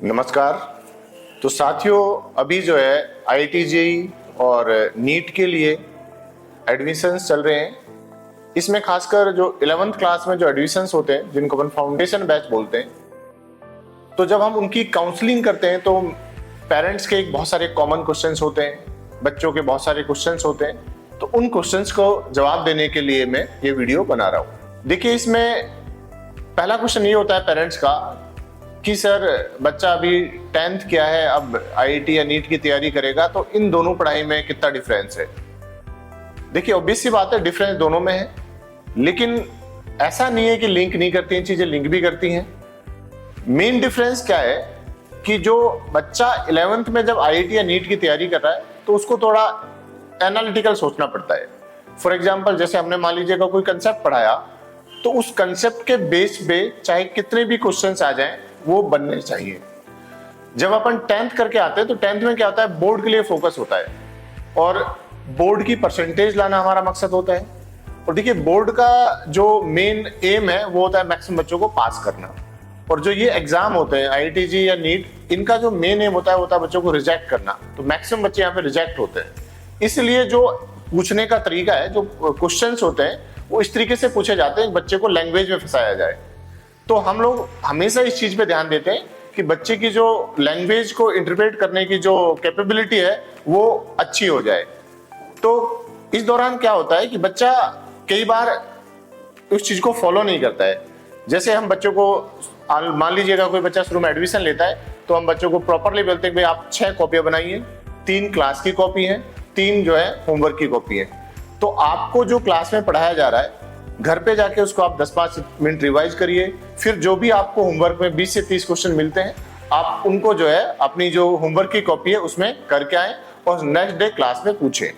नमस्कार। तो साथियों, अभी जो है IIT JEE और नीट के लिए एडमिशन्स चल रहे हैं। इसमें खासकर जो 11th क्लास में जो एडमिशन्स होते हैं, जिनको अपन फाउंडेशन बैच बोलते हैं, तो जब हम उनकी काउंसलिंग करते हैं तो पेरेंट्स के बहुत सारे कॉमन क्वेश्चंस होते हैं, बच्चों के बहुत सारे क्वेश्चंस होते हैं। तो उन क्वेश्चंस को जवाब देने के लिए मैं ये वीडियो बना रहा हूँ। देखिए, इसमें पहला क्वेश्चन ये होता है पेरेंट्स का कि सर बच्चा अभी 10th किया है, अब IIT या नीट की तैयारी करेगा, तो इन दोनों पढ़ाई में कितना डिफरेंस है। देखिए, ऑब्वियस सी बात है, डिफरेंस दोनों में है, लेकिन ऐसा नहीं है कि लिंक नहीं करती हैं चीजें, लिंक भी करती हैं। मेन डिफरेंस क्या है कि जो बच्चा 11th में जब IIT या नीट की तैयारी कर रहा है तो उसको थोड़ा एनालिटिकल सोचना पड़ता है। फॉर एग्जाम्पल, जैसे हमने मान लीजिएगा कोई कंसेप्ट पढ़ाया, तो उस कंसेप्ट के बेस पे चाहे कितने भी क्वेश्चंस आ जाएं वो बनने चाहिए। जब अपन 10th करके आते हैं तो 10th में क्या होता है, बोर्ड के लिए फोकस होता है और बोर्ड की परसेंटेज लाना हमारा मकसद होता है। और देखिए, बोर्ड का जो मेन एम है वो होता है मैक्सिमम बच्चों को पास करना। और जो ये एग्जाम होते हैं IIT JEE या नीट, इनका जो मेन एम होता है बच्चों को रिजेक्ट करना। तो मैक्सिमम बच्चे यहाँ पे रिजेक्ट होते हैं। इसलिए जो पूछने का तरीका है, जो क्वेश्चंस होते हैं, वो इस तरीके से पूछे जाते हैं बच्चे को लैंग्वेज में फंसाया जाए। तो हम लोग हमेशा इस चीज पे ध्यान देते हैं कि बच्चे की जो लैंग्वेज को इंटरप्रेट करने की जो कैपेबिलिटी है वो अच्छी हो जाए। तो इस दौरान क्या होता है कि बच्चा कई बार उस चीज को फॉलो नहीं करता है। जैसे हम बच्चों को, मान लीजिएगा कोई बच्चा शुरू में एडमिशन लेता है, तो हम बच्चों को प्रॉपरली बोलते हैं कि भाई आप 6 कॉपियां बनाइए, 3 क्लास की कॉपी है, 3 जो है होमवर्क की कॉपी है। तो आपको जो क्लास में पढ़ाया जा रहा है, घर पे जाके उसको आप 10-5 मिनट रिवाइज करिए। फिर जो भी आपको होमवर्क में 20 से 30 क्वेश्चन मिलते हैं, आप उनको जो है अपनी जो होमवर्क की कॉपी है उसमें करके आए और नेक्स्ट डे क्लास में पूछें।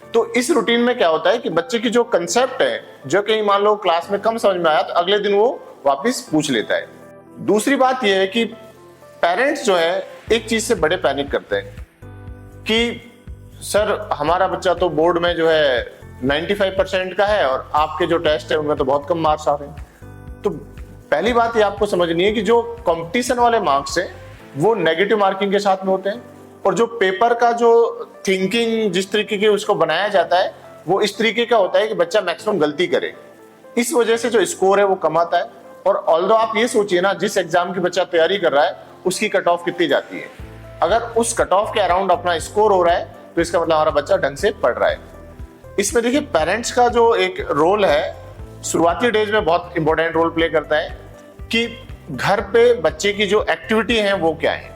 तो इस रूटीन में क्या होता है कि बच्चे की जो कंसेप्ट है, जो कहीं मान लो क्लास में कम समझ में आया, तो अगले दिन वो वापस पूछ लेता है। दूसरी बात यह है कि पेरेंट्स जो है एक चीज से बड़े पैनिक करते हैं कि सर हमारा बच्चा तो बोर्ड में जो है 95% का है और आपके जो टेस्ट है उनमें तो बहुत कम मार्क्स आ रहे हैं। तो पहली बात ये आपको समझनी है कि जो कंपटीशन वाले मार्क्स हैं वो नेगेटिव मार्किंग के साथ में होते हैं, और जो पेपर का जो थिंकिंग जिस तरीके की उसको बनाया जाता है वो इस तरीके का होता है कि बच्चा मैक्सिमम गलती करे। इस वजह से जो स्कोर है वो कम आता है। और ऑल्दो आप ये सोचिए ना, जिस एग्जाम की बच्चा तैयारी कर रहा है उसकी कट ऑफ कितनी जाती है। अगर उस कट ऑफ के अराउंड अपना स्कोर हो रहा है तो इसका मतलब हमारा बच्चा ढंग से पढ़ रहा है। इसमें देखिए, पेरेंट्स का जो एक रोल है शुरुआती डेज में बहुत इंपॉर्टेंट रोल प्ले करता है कि घर पे बच्चे की जो एक्टिविटी है वो क्या है।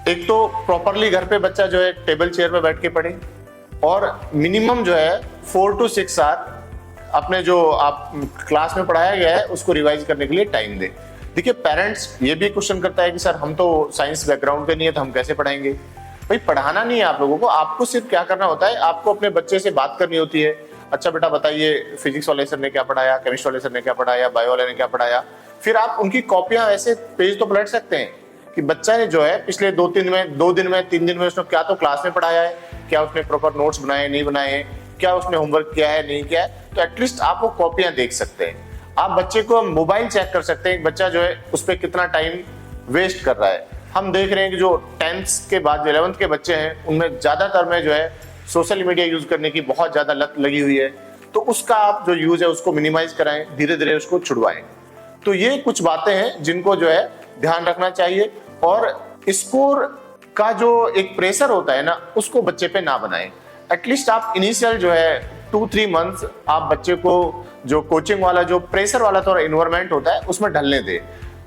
एक तो प्रॉपरली घर पे बच्चा जो है टेबल चेयर पे बैठ के पढ़े, और मिनिमम जो है 4 to 6 आवर अपने जो आप क्लास में पढ़ाया गया है उसको रिवाइज करने के लिए टाइम दे। देखिए, पेरेंट्स ये भी क्वेश्चन करता है कि सर हम तो साइंस बैकग्राउंड के नहीं है तो हम कैसे पढ़ाएंगे। भाई, पढ़ाना नहीं है आप लोगों को, आपको सिर्फ क्या करना होता है, आपको अपने बच्चे से बात करनी होती है। अच्छा बेटा बताइए, फिजिक्स वाले सर ने क्या पढ़ाया, केमिस्ट्री वाले सर ने क्या पढ़ाया, बायो वाले ने क्या पढ़ाया। फिर आप उनकी कॉपियां ऐसे पेज तो पलट सकते हैं कि बच्चा ने जो है पिछले 2 दिन में 3 दिन में उसने क्या तो क्लास में पढ़ाया है, क्या उसने प्रॉपर नोट्स बनाए नहीं बनाए, क्या उसने होमवर्क किया है नहीं किया है। तो एटलीस्ट आप वो कॉपियां देख सकते हैं। आप बच्चे को मोबाइल चेक कर सकते हैं, बच्चा जो है उस पर कितना टाइम वेस्ट कर रहा है। हम देख रहे हैं कि जो 10th के बाद 11th के बच्चे हैं उनमें ज्यादातर में जो है सोशल मीडिया यूज करने की बहुत ज्यादा लत लगी हुई है। तो उसका आप जो यूज है उसको मिनिमाइज कराएं, धीरे धीरे उसको छुड़वाएं। तो ये कुछ बातें हैं जिनको जो है ध्यान रखना चाहिए। और स्कोर का जो एक प्रेशर होता है ना, उसको बच्चे पे ना बनाएं। एटलीस्ट आप इनिशियल जो है 2-3 मंथ्स आप बच्चे को जो कोचिंग वाला जो प्रेशर वाला थोड़ा इन्वायरमेंट होता है उसमें ढलने दें।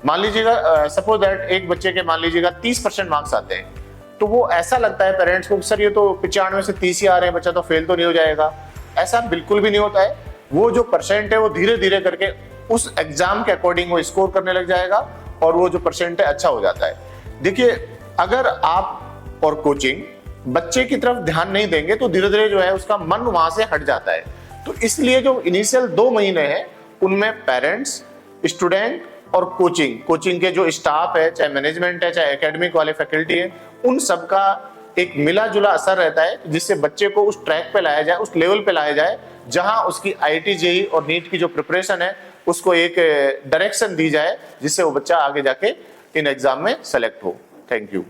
मान लीजिएगा सपोज दैट एक बच्चे के मान लीजिएगा 30% मार्क्स आते हैं, तो वो ऐसा लगता है पेरेंट्स को सर ये तो 95 से 30 ही आ रहे हैं, बच्चा तो फेल तो नहीं हो जाएगा। ऐसा बिल्कुल भी नहीं होता है। वो जो परसेंट है वो धीरे धीरे करके उस एग्जाम के अकॉर्डिंग वो स्कोर करने लग जाएगा और वो जो परसेंट है अच्छा हो जाता है। देखिए, अगर आप और कोचिंग बच्चे की तरफ ध्यान नहीं देंगे तो धीरे धीरे जो है उसका मन वहां से हट जाता है। तो इसलिए जो इनिशियल 2 महीने हैं उनमें पेरेंट्स, स्टूडेंट और कोचिंग के जो स्टाफ है, चाहे मैनेजमेंट है, चाहे एकेडमिक वाले फैकल्टी है, उन सबका एक मिला जुला असर रहता है जिससे बच्चे को उस ट्रैक पे लाया जाए, उस लेवल पे लाया जाए जहां उसकी IIT JEE और नीट की जो प्रिपरेशन है उसको एक डायरेक्शन दी जाए जिससे वो बच्चा आगे जाके इन एग्जाम में सेलेक्ट हो। Thank you.